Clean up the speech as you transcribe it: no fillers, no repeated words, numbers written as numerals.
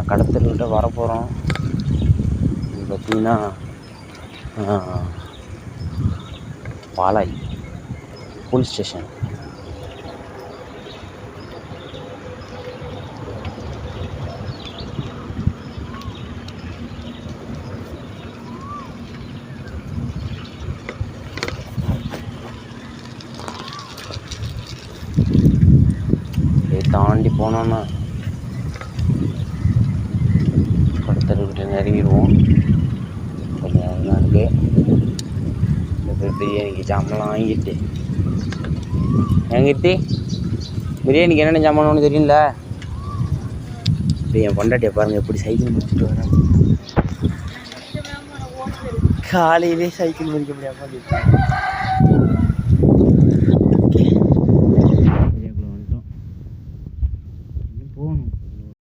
கடத்தல்கிட்ட வரப்போகிறோம். இது பார்த்திங்கன்னா பாலாய் police station. இதை தாண்டி போனோன்னா கடத்தல்கிட்ட நெருங்கிடுவோம். கொஞ்சம் நேரம் இருக்குது. பிரியாணிக்கு ஜாமெல்லாம் வாங்கிட்டு என்கிட்ட பிரியாணிக்கு என்னென்ன ஜாமான்னு தெரியல. இப்போ என் பொண்டாட்டியை பாருங்கள் எப்படி சைக்கிள் முடிச்சுட்டு வரேன். காலையிலே சைக்கிள் முடிக்க முடியாமல்